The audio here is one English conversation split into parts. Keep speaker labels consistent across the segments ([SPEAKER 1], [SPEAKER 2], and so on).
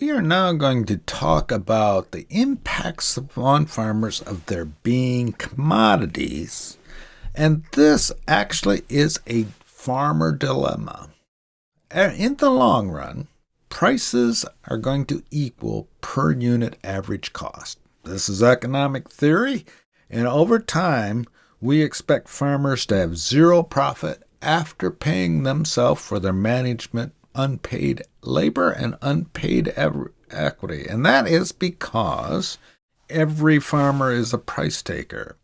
[SPEAKER 1] We are now going to talk about the impacts on farmers of there being commodities. And this actually is a farmer dilemma. In the long run, prices are going to equal per unit average cost. This is economic theory, and over time, we expect farmers to have zero profit after paying themselves for their management, unpaid labor, and unpaid equity. And that is because every farmer is a price taker.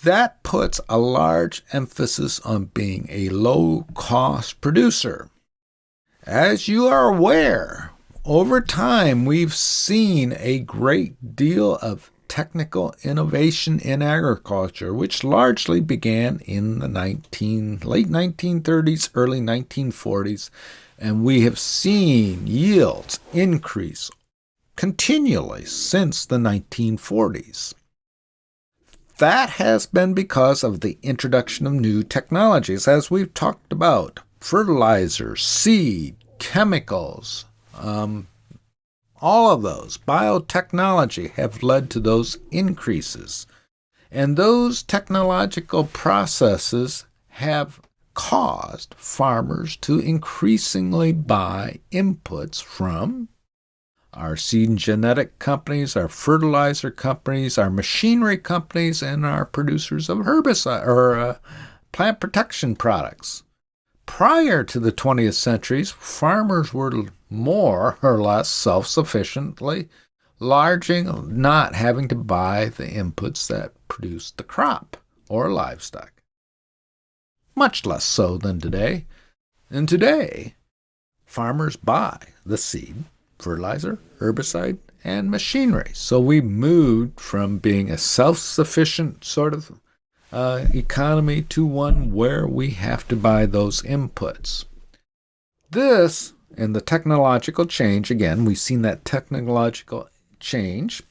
[SPEAKER 1] That puts a large emphasis on being a low-cost producer. As you are aware, over time we've seen a great deal of technical innovation in agriculture, which largely began in the late 1930s, early 1940s, and we have seen yields increase continually since the 1940s. That has been because of the introduction of new technologies, as we've talked about. Fertilizers, seed, chemicals, all of those, biotechnology have led to those increases. And those technological processes have caused farmers to increasingly buy inputs from our seed and genetic companies, our fertilizer companies, our machinery companies, and our producers of herbicide or plant protection products. Prior to the 20th centuries, farmers were more or less self-sufficiently, largely not having to buy the inputs that produced the crop or livestock. Much less so than today. And today, farmers buy the seed, fertilizer, herbicide, and machinery. So we moved from being a self-sufficient sort of economy to one where we have to buy those inputs. This and the technological change, again, we've seen that technological change,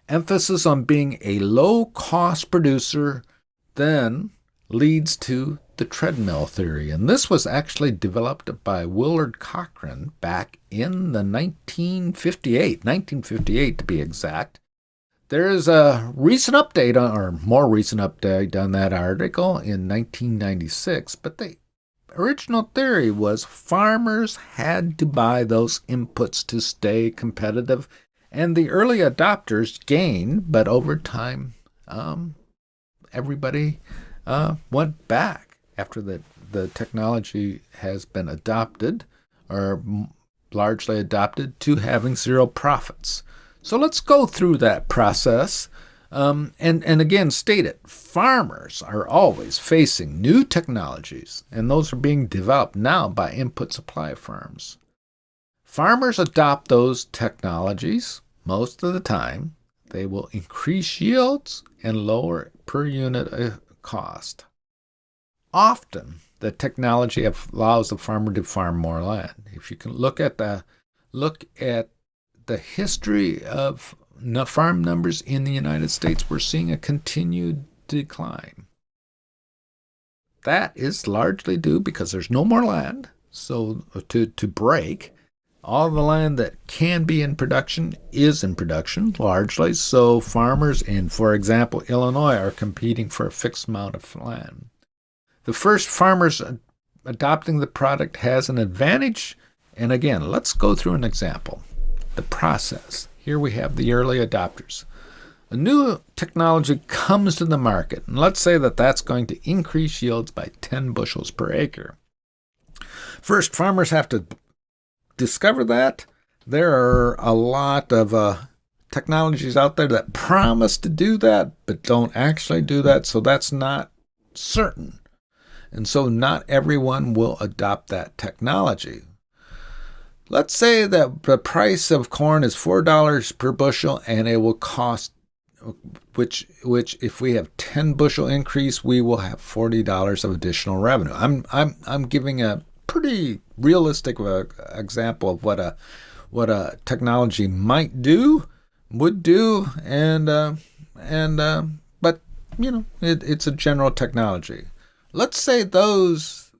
[SPEAKER 1] emphasis on being a low-cost producer then leads to the Treadmill Theory. And this was actually developed by Willard Cochrane back in the 1958 to be exact. There is a recent update, or more recent update on that article in 1996, but the original theory was farmers had to buy those inputs to stay competitive, and the early adopters gained, but over time, everybody went back after the technology has been adopted, or largely adopted, to having zero profits. So let's go through that process and again state it. Farmers are always facing new technologies, and those are being developed now by input supply firms. Farmers adopt those technologies most of the time. They will increase yields and lower per unit cost. Often, the technology allows the farmer to farm more land. If you can look at the history of farm numbers in the United States, we're seeing a continued decline. That is largely due because there's no more land, so to break. All the land that can be in production is in production, largely, so farmers in, for example, Illinois are competing for a fixed amount of land. The first farmers adopting the product has an advantage, and again, let's go through an example. The process. Here we have the early adopters. A new technology comes to the market, and let's say that that's going to increase yields by 10 bushels per acre. First, farmers have to discover that. There are a lot of technologies out there that promise to do that, but don't actually do that, so that's not certain. And so not everyone will adopt that technology. Let's say that the price of corn is $4 per bushel, and it will cost, which if we have 10 bushel increase, we will have $40 of additional revenue. I'm giving a pretty realistic example of what a technology would do, but it's a general technology. Let's say those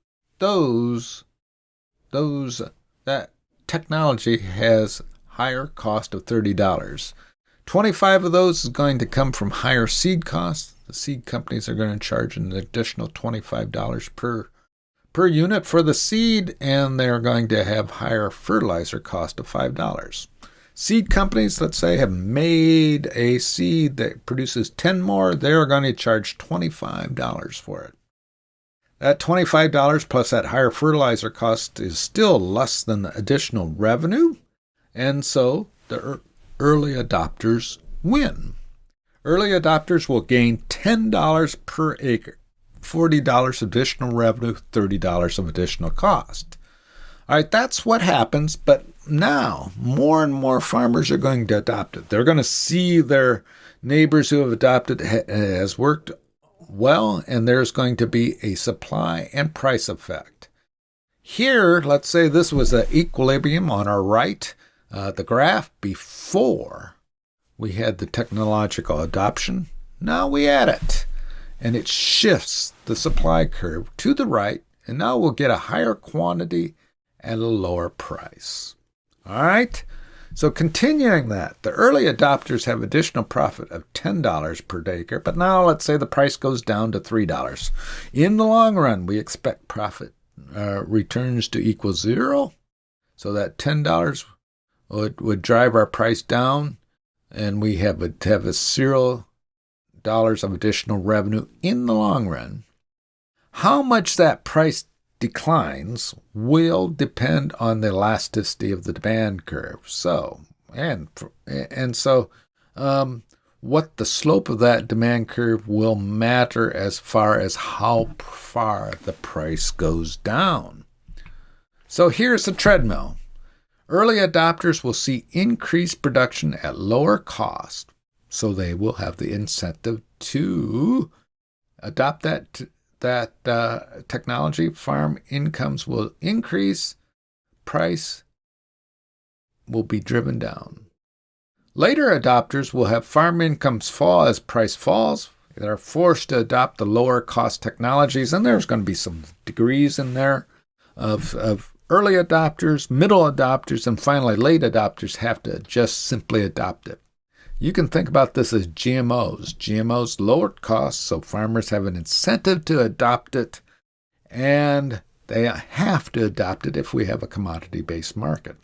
[SPEAKER 1] that technology has higher cost of $30. 25 of those is going to come from higher seed costs. The seed companies are going to charge an additional $25 per unit for the seed, and they're going to have higher fertilizer cost of $5. Seed companies, let's say, have made a seed that produces 10 more. They're going to charge $25 for it. That $25 plus that higher fertilizer cost is still less than the additional revenue, and so the early adopters win. Early adopters will gain $10 per acre, $40 additional revenue, $30 of additional cost. All right, that's what happens, but now more and more farmers are going to adopt it. They're going to see their neighbors who have adopted it has worked well, and there's going to be a supply and price effect. Here, let's say this was an equilibrium on our right, the graph before we had the technological adoption. Now we add it, and it shifts the supply curve to the right, and now we'll get a higher quantity at a lower price. All right? So continuing that, the early adopters have additional profit of $10 per acre, but now let's say the price goes down to $3. In the long run, we expect profit returns to equal zero, so that $10 would drive our price down, and we have a $0 of additional revenue in the long run. How much that price declines will depend on the elasticity of the demand curve. What the slope of that demand curve will matter as far as how far the price goes down. So here's the treadmill. Early adopters will see increased production at lower cost, so they will have the incentive to adopt that technology. Farm incomes will increase, price will be driven down. Later adopters will have farm incomes fall as price falls. They're forced to adopt the lower cost technologies, and there's going to be some degrees in there of early adopters, middle adopters, and finally late adopters have to just simply adopt it. You can think about this as GMOs. GMOs lower costs, so farmers have an incentive to adopt it, and they have to adopt it if we have a commodity-based market.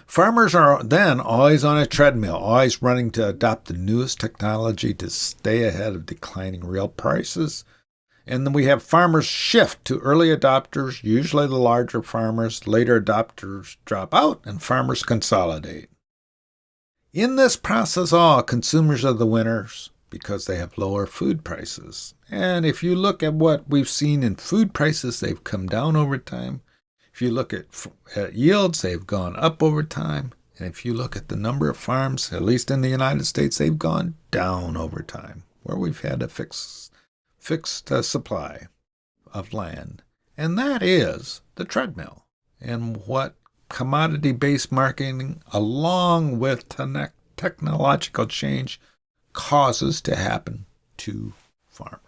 [SPEAKER 1] Farmers are then always on a treadmill, always running to adopt the newest technology to stay ahead of declining real prices. And then we have farmers shift to early adopters, usually the larger farmers. Later adopters drop out, and farmers consolidate. In this process, all consumers are the winners because they have lower food prices. And if you look at what we've seen in food prices, they've come down over time. If you look at yields, they've gone up over time. And if you look at the number of farms, at least in the United States, they've gone down over time, where we've had a fixed supply of land. And that is the treadmill. And what commodity-based marketing, along with technological change, causes to happen to farmers.